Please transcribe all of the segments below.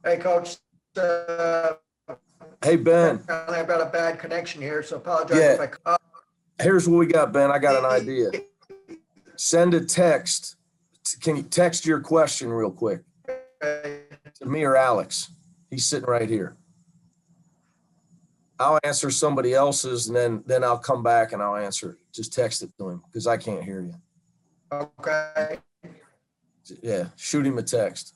Hey, Coach. Hey, Ben. I've got a bad connection here, so apologize Yeah, if I. here's what we got, Ben. I got an idea. Send a text. Can you text your question real quick to me or Alex? He's sitting right here. I'll answer somebody else's, and then I'll come back and I'll answer. Just text it to him because I can't hear you. Okay. Yeah, shoot him a text.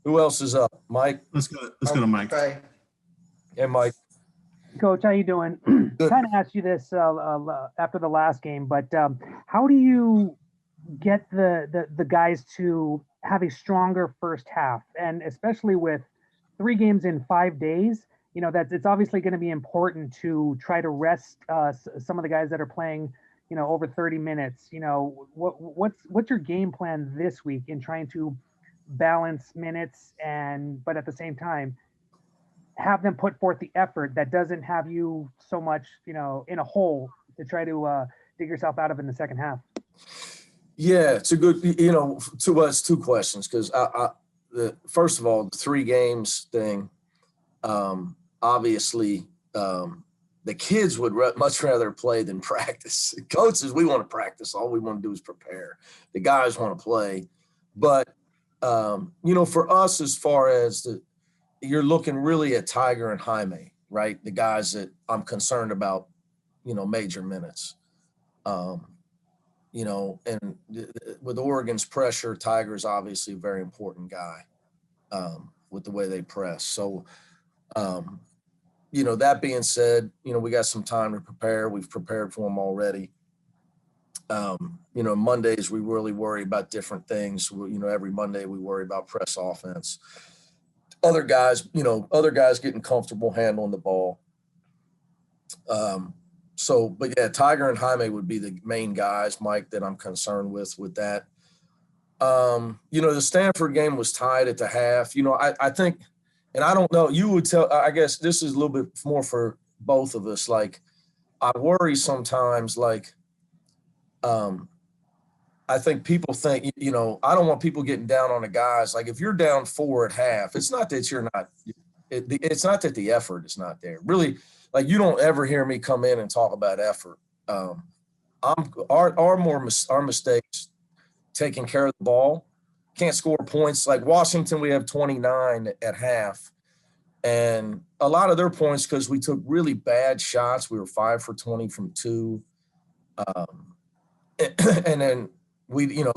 Who else is up? Mike? Let's go to Mike. Okay. Hey, Mike. Coach, how you doing? Good. Kind of asked you this after the last game, but how do you get the guys to have a stronger first half, and especially with 3 games in 5 days? You know, that it's obviously going to be important to try to rest some of the guys that are playing, you know, over 30 minutes. You know, what's your game plan this week in trying to balance minutes but at the same time have them put forth the effort that doesn't have you so much, you know, in a hole to try to dig yourself out of in the second half? Yeah, it's a good, you know, to us, 2 questions, because first of all, the 3 games thing, obviously, the kids would much rather play than practice. Coaches, we want to practice. All we want to do is prepare. The guys want to play. But, you know, for us, as far as you're looking really at Tiger and Jaime, right? The guys that I'm concerned about, you know, major minutes. You know, and with Oregon's pressure, Tiger's obviously a very important guy with the way they press. So, you know, that being said, you know, we got some time to prepare. We've prepared for them already. You know, Mondays, we really worry about different things. You know, every Monday we worry about press offense. Other guys getting comfortable handling the ball. But yeah, Tiger and Jaime would be the main guys, Mike, that I'm concerned with that. You know, the Stanford game was tied at the half. You know, I think, and I don't know, you would tell, I guess this is a little bit more for both of us. Like, I worry sometimes, like, I think people think, you know, I don't want people getting down on the guys. Like, if you're down 4 at half, it's not that you're not, it's not that the effort is not there. Really, like, you don't ever hear me come in and talk about effort. Our mistakes, taking care of the ball, can't score points. Like Washington, we have 29 at half. And a lot of their points, because we took really bad shots. We were 5 for 20 from 2. And then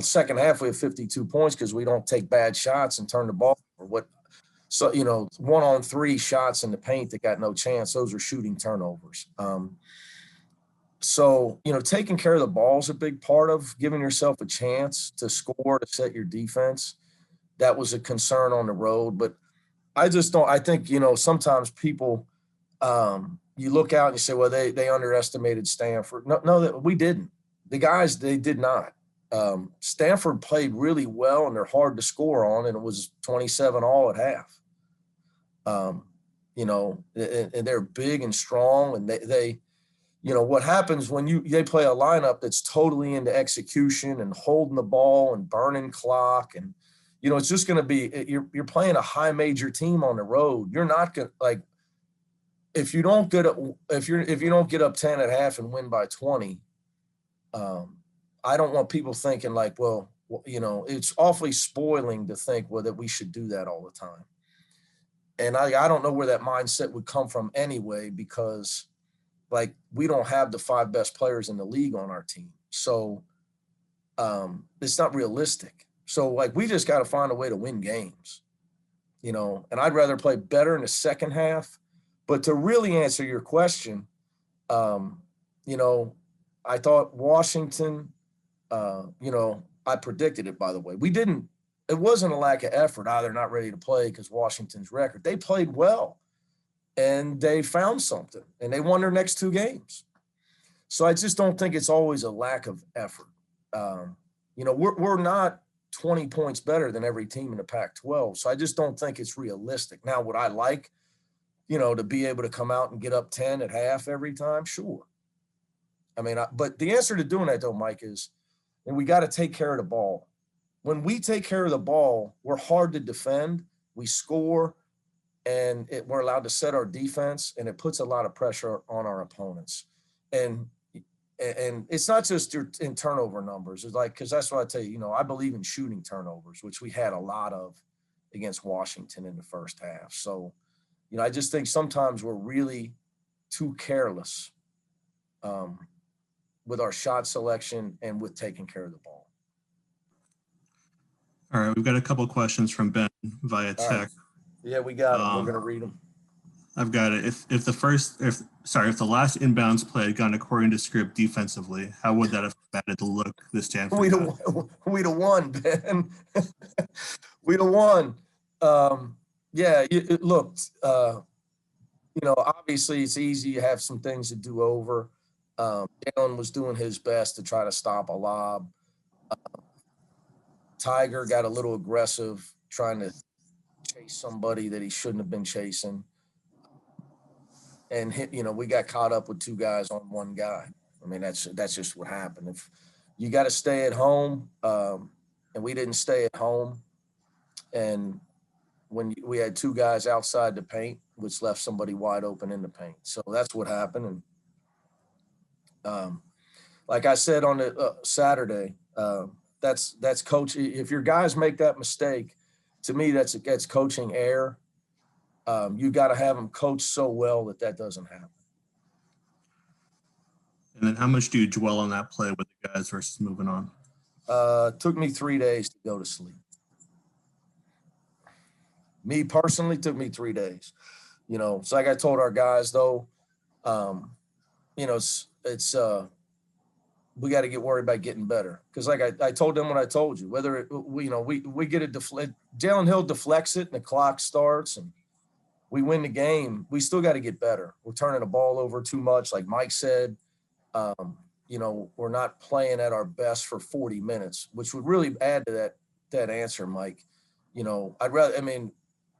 second half, we have 52 points because we don't take bad shots and turn the ball over. So, you know, 1-on-3 shots in the paint that got no chance. Those are shooting turnovers. So, you know, taking care of the ball is a big part of giving yourself a chance to score, to set your defense. That was a concern on the road. But I just don't – I think, you know, sometimes people you look out and you say, well, they underestimated Stanford. No, we didn't. The guys, they did not. Stanford played really well, and they're hard to score on, and it was 27-all at half. You know, and they're big and strong, and they you know, what happens when they play a lineup that's totally into execution and holding the ball and burning clock, and you know, it's just going to be you're playing a high major team on the road. You're not going to, like, if you don't get up 10 at half and win by 20. I don't want people thinking like, well, you know, it's awfully spoiling to think, well, that we should do that all the time. And I don't know where that mindset would come from anyway, because like, we don't have the 5 best players in the league on our team. So it's not realistic. So like, we just got to find a way to win games, you know, and I'd rather play better in the second half. But to really answer your question, you know, I thought Washington, you know, I predicted it, by the way. It wasn't a lack of effort. They're not ready to play because Washington's record. They played well, and they found something, and they won their next 2 games. So I just don't think it's always a lack of effort. You know, we're not 20 points better than every team in the Pac-12, so I just don't think it's realistic. Now, would I like, you know, to be able to come out and get up 10 at half every time? Sure. I mean, but the answer to doing that, though, Mike, is, and we got to take care of the ball. When we take care of the ball, we're hard to defend. We score. and we're allowed to set our defense, and it puts a lot of pressure on our opponents. And it's not just in turnover numbers. It's like, because that's what I tell you, I believe in shooting turnovers, which we had a lot of against Washington in the first half. So, I just think sometimes we're really too careless with our shot selection and with taking care of the ball. All right, we've got a couple of questions from Ben via text. Right. Yeah, we got them. We're going to read them. I've got it. If the last inbounds play had gone according to script defensively, how would that have added the look this Stanford? We'd have won, Ben. We'd have won. Yeah, it looked. Obviously it's easy. You have some things to do over. Jalen was doing his best to try to stop a lob. Tiger got a little aggressive, trying to chase somebody that he shouldn't have been chasing. And we got caught up with two guys on one guy. I mean, that's just what happened. If you got to stay at home, and we didn't stay at home, and when we had two guys outside the paint, which left somebody wide open in the paint. So that's what happened. And like I said on the Saturday, that's coach. If your guys make that mistake, to me, that's coaching error. You got to have them coach so well that doesn't happen. And then how much do you dwell on that play with the guys versus moving on? Took me 3 days to go to sleep. Me personally, took me 3 days. So like I told our guys though, it's we got to get worried about getting better. Because like I told them what I told you, whether we get a Jalen Hill deflects it and the clock starts and we win the game, we still got to get better. We're turning the ball over too much. Like Mike said, we're not playing at our best for 40 minutes, which would really add to that answer, Mike.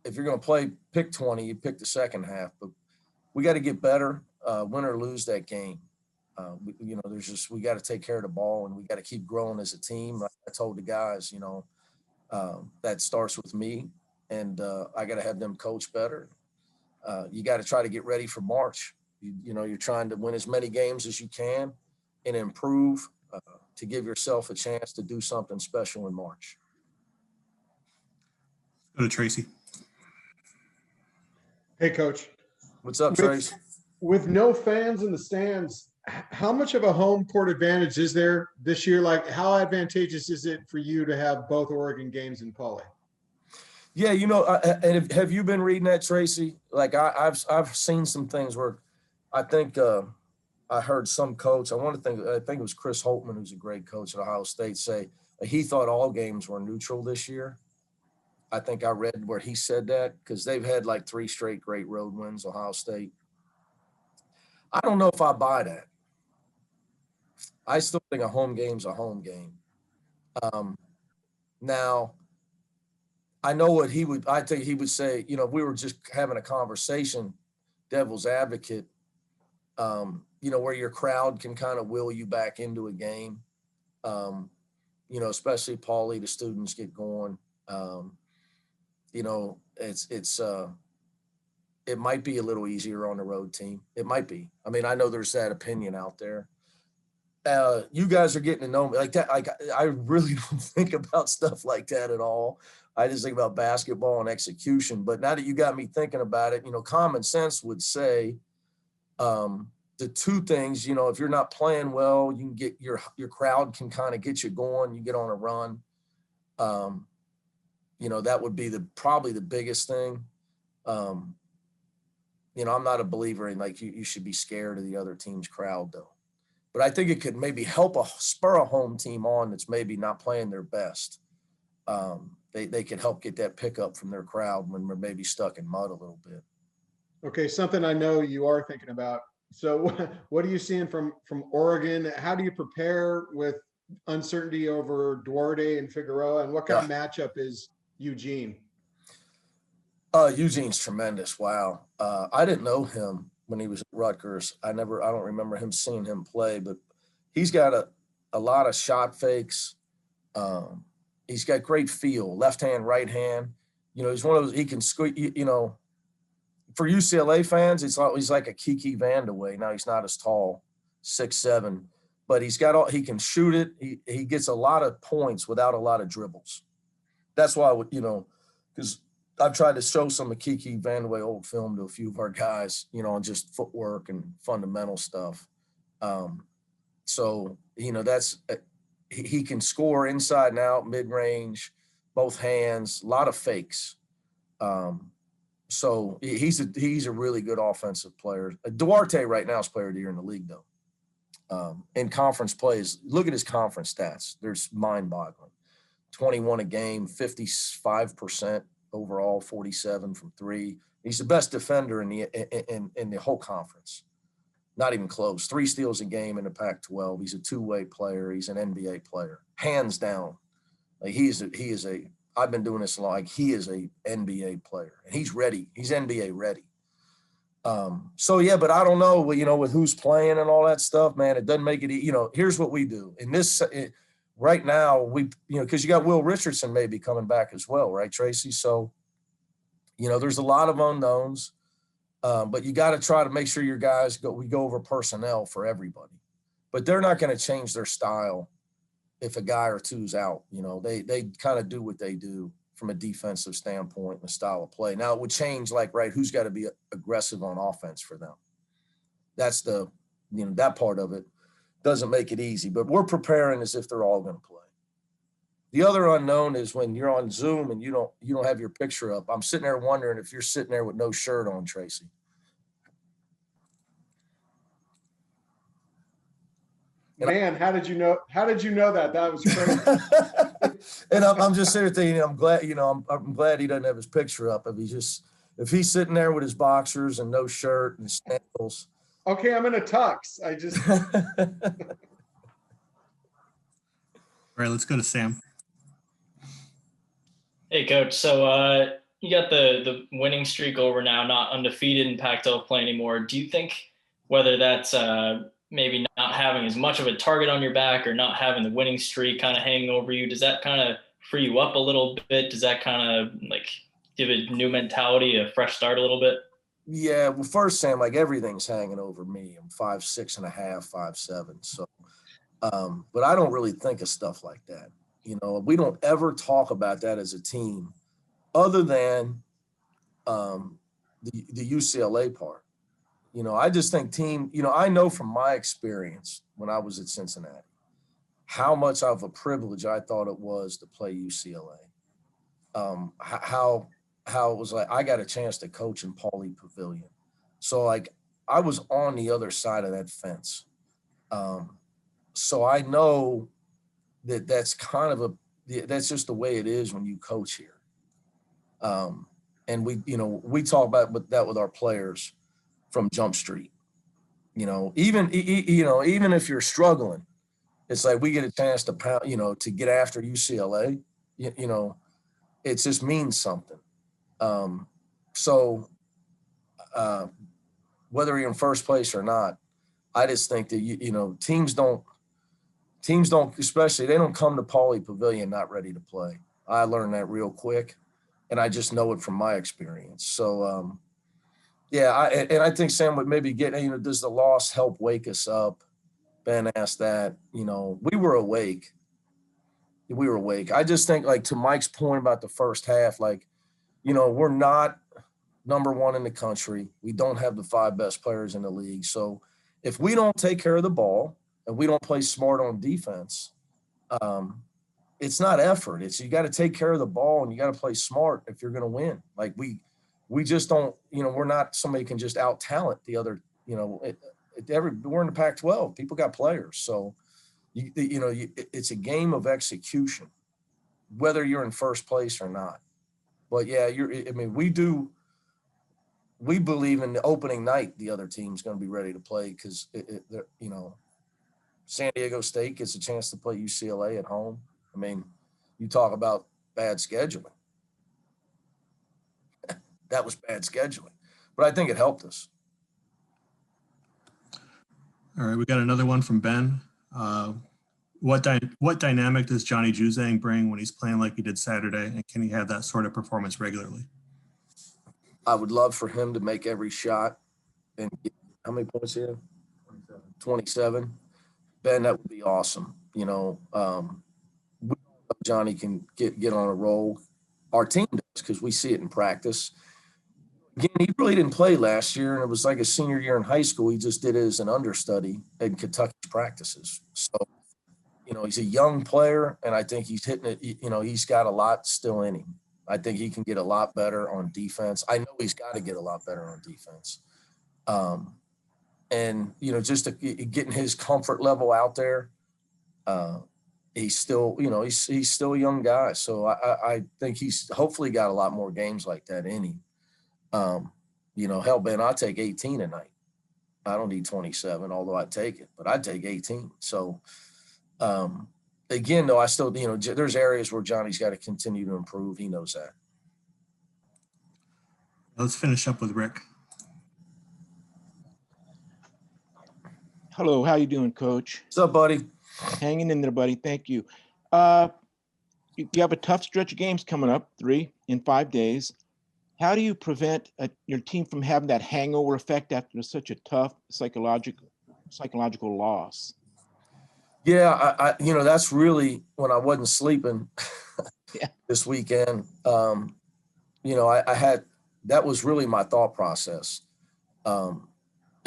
If you're going to pick 20, you pick the second half, but we got to get better, win or lose that game. We got to take care of the ball and we got to keep growing as a team. Like I told the guys, that starts with me and I got to have them coach better. You got to try to get ready for March. You're trying to win as many games as you can and improve to give yourself a chance to do something special in March. Go to Tracy. Hey, Coach. What's up, Tracy? With no fans in the stands, how much of a home court advantage is there this year? Like, how advantageous is it for you to have both Oregon games in Pauley? Yeah, and have you been reading that, Tracy? Like I've seen some things where I think I heard some coach. I think it was Chris Holtman, who's a great coach at Ohio State, say he thought all games were neutral this year. I think I read where he said that because they've had like 3 straight great road wins, Ohio State. I don't know if I buy that. I still think a home game's a home game. Now, I know what I think he would say, if we were just having a conversation, devil's advocate, where your crowd can kind of will you back into a game, especially Paulie, the students get going. It might be a little easier on the road team. It might be. I mean, I know there's that opinion out there. You guys are getting to know me like that. Like I really don't think about stuff like that at all. I just think about basketball and execution. But now that you got me thinking about it, common sense would say the two things, if you're not playing well, you can get your crowd can kind of get you going. You get on a run. That would be probably the biggest thing. I'm not a believer in like you should be scared of the other team's crowd though. But I think it could maybe help spur a home team on that's maybe not playing their best. They could help get that pickup from their crowd when we're maybe stuck in mud a little bit. Okay, something I know you are thinking about. So what are you seeing from Oregon? How do you prepare with uncertainty over Duarte and Figueroa? And what kind of matchup is Eugene? Eugene's tremendous. Wow. I didn't know him when he was at Rutgers. I don't remember seeing him play, but he's got a lot of shot fakes. He's got great feel, left hand, right hand. He's one of those, he can squeeze, for UCLA fans, he's like a Kiki Vandeweghe. Now he's not as tall, 6'7", but he can shoot it. He gets a lot of points without a lot of dribbles. That's why, because I've tried to show some of Kiki Vandeweghe old film to a few of our guys, on just footwork and fundamental stuff. So, he can score inside and out, mid-range, both hands, a lot of fakes. So he's a really good offensive player. Duarte right now is player of the year in the league, though. In conference plays, look at his conference stats. They're mind-boggling. 21 a game, 55% overall, 47 from three. He's the best defender in the whole conference. Not even close. 3 steals a game in the Pac-12. He's a two-way player. He's an NBA player, hands down. Like he is a. I've been doing this long. Like he is a NBA player, and he's ready. He's NBA ready. So yeah, but I don't know. With who's playing and all that stuff, man, it doesn't make it. Here's what we do in this right now. Because you got Will Richardson maybe coming back as well, right, Tracy? So, there's a lot of unknowns. But you got to try to make sure your guys we go over personnel for everybody, but they're not going to change their style if a guy or two's out. They kind of do what they do from a defensive standpoint and the style of play. Now it would change, who's got to be aggressive on offense for them. That's that part of it doesn't make it easy, but we're preparing as if they're all going to play. The other unknown is when you're on Zoom and you don't have your picture up. I'm sitting there wondering if you're sitting there with no shirt on, Tracy. Man, how did you know that? That was crazy. And I'm just sitting there thinking, I'm glad, I'm glad he doesn't have his picture up. If he's sitting there with his boxers and no shirt and sandals. Okay, I'm in a tux. All right, let's go to Sam. Hey, Coach. So you got the winning streak over now, not undefeated in Pac-12 play anymore. Do you think whether that's maybe not having as much of a target on your back or not having the winning streak kind of hanging over you, does that kind of free you up a little bit? Does that kind of give a new mentality, a fresh start a little bit? Yeah, well, first, Sam, everything's hanging over me. I'm 5'6.5", 5'7". So, but I don't really think of stuff like that. We don't ever talk about that as a team other than the UCLA part. I just think team, I know from my experience when I was at Cincinnati, how much of a privilege I thought it was to play UCLA. How it was I got a chance to coach in Pauley Pavilion. So I was on the other side of that fence. So I know that's that's just the way it is when you coach here. And we talk about that with our players from Jump Street. Even if you're struggling, it's we get a chance to pound, to get after UCLA. It just means something. So whether you're in first place or not, I just think that teams don't, especially they don't come to Pauley Pavilion not ready to play. I learned that real quick, and I just know it from my experience. So yeah, I think Sam would maybe get, does the loss help wake us up? Ben asked that. We were awake. I just think, to Mike's point about the first half, we're not number one in the country. We don't have the 5 best players in the league. So if we don't take care of the ball and we don't play smart on defense, it's not effort. It's you got to take care of the ball and you got to play smart if you're going to win. We just don't, we're not somebody can just out talent the other, we're in the Pac-12. People got players. So, it's a game of execution, whether you're in first place or not. But yeah, we believe in the opening night, the other team's going to be ready to play because, San Diego State gets a chance to play UCLA at home. You talk about bad scheduling. That was bad scheduling, but I think it helped us. All right, we got another one from Ben. What dynamic does Johnny Giuseng bring when he's playing like he did Saturday, and can he have that sort of performance regularly? I would love for him to make every shot and get, how many points here? 27. Ben, that would be awesome. You know, we know Johnny can get on a roll. Our team does, because we see it in practice. Again, he really didn't play last year, and it was like his senior year in high school. He just did it as an understudy in Kentucky's practices. So, you know, he's a young player, and I think he's hitting it. You know, he's got a lot still in him. I think he can get a lot better on defense. I know he's got to get a lot better on defense. And, you know, just getting his comfort level out there, he's still, you know, he's still a young guy. So I think he's hopefully got a lot more games like that in him. You know, hell, Ben, I'll take 18 tonight. I don't need 27, although I'd take it, but I'd take 18. So, again, though, I still, you know, there's areas where Johnny's got to continue to improve. He knows that. Let's finish up with Rick. Hello, how you doing, Coach? What's up, buddy? Hanging in there, buddy. Thank you. You have a tough stretch of games coming up, 3 in 5 days. How do you prevent your team from having that hangover effect after such a tough psychological loss? Yeah, I you know, that's really when I wasn't sleeping Yeah. this weekend. You know, I had, that was really my thought process.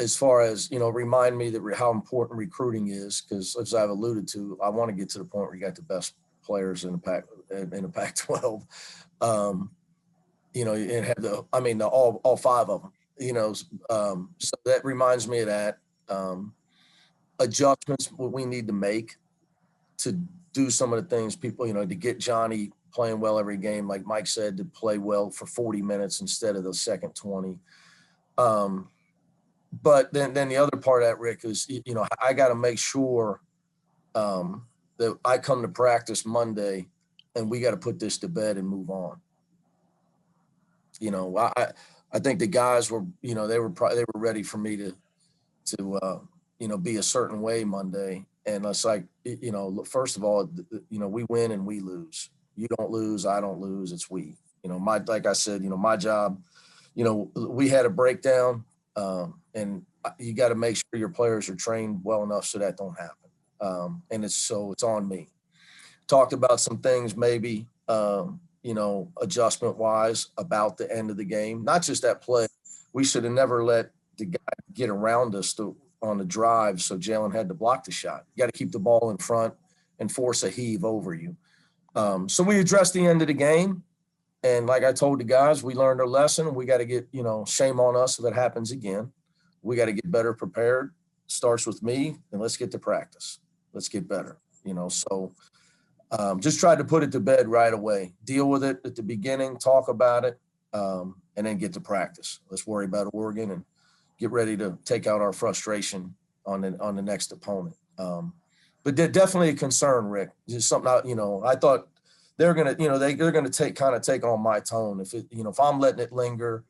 As far as, you know, remind me that how important recruiting is, because as I've alluded to, I want to get to the point where you got the best players in the Pac-12. You know, and have all 5 of them. You know, so that reminds me of that. Adjustments what we need to make to do some of the things people, you know, to get Johnny playing well every game, like Mike said, to play well for 40 minutes instead of the second 20. But then the other part of that, Rick, is, you know, I got to make sure that I come to practice Monday and we got to put this to bed and move on. You know, I think the guys were, you know, they were ready for me to you know, be a certain way Monday. And it's like, you know, first of all, you know, we win and we lose. You don't lose, I don't lose. It's we. You know, like I said, you know, my job, you know, we had a breakdown. And you got to make sure your players are trained well enough so that don't happen. And it's on me. Talked about some things maybe, you know, adjustment wise about the end of the game, not just that play. We should have never let the guy get around us on the drive. So Jalen had to block the shot. You got to keep the ball in front and force a heave over you. So we addressed the end of the game. And like I told the guys, we learned our lesson. We got to get, you know, shame on us if it happens again. We got to get better prepared. Starts with me, and let's get to practice. Let's get better, you know. So just tried to put it to bed right away. Deal with it at the beginning, talk about it, and then get to practice. Let's worry about Oregon and get ready to take out our frustration on the next opponent. But definitely a concern, Rick. Just something you know, I thought they're gonna, you know, they're gonna take on my tone if it, you know, if I'm letting it linger,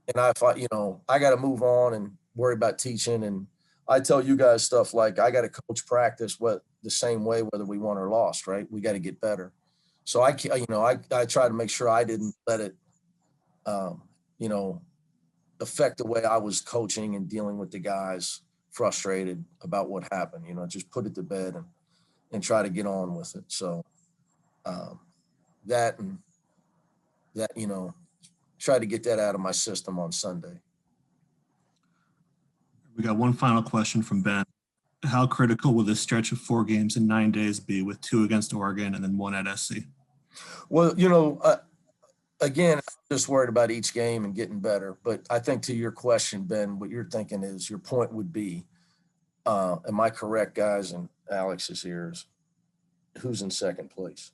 and you know, I got to move on and worry about teaching. And I tell you guys stuff like I got to coach practice the same way whether we won or lost, right? We got to get better. So I try to make sure I didn't let it, you know, affect the way I was coaching and dealing with the guys frustrated about what happened. You know, just put it to bed and try to get on with it. So that, you know, try to get that out of my system on Sunday. We got one final question from Ben. How critical will this stretch of 4 games in 9 days be, with 2 against Oregon and then 1 at SC? Well, you know, again, I'm just worried about each game and getting better. But I think to your question, Ben, what you're thinking is, your point would be, am I correct, guys? And Alex is here. Who's in second place?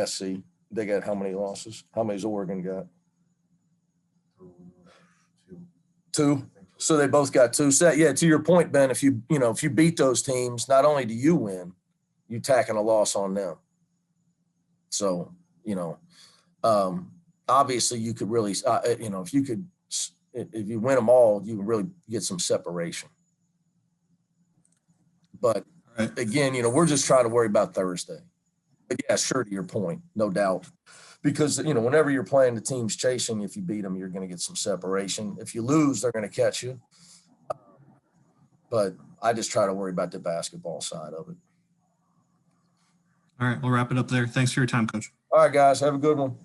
SC. They got how many losses? How many's Oregon got? 2. So they both got 2. So yeah, to your point, Ben, if you beat those teams, not only do you win, you tacking a loss on them. So, you know, obviously you could really, you know, if you win them all, you can really get some separation. But again, you know, we're just trying to worry about Thursday. But yeah, sure, to your point, no doubt. because, you know, whenever you're playing the teams chasing, if you beat them, you're going to get some separation. If you lose, they're going to catch you. But I just try to worry about the basketball side of it. All right, we'll wrap it up there. Thanks for your time, Coach. All right, guys, have a good one.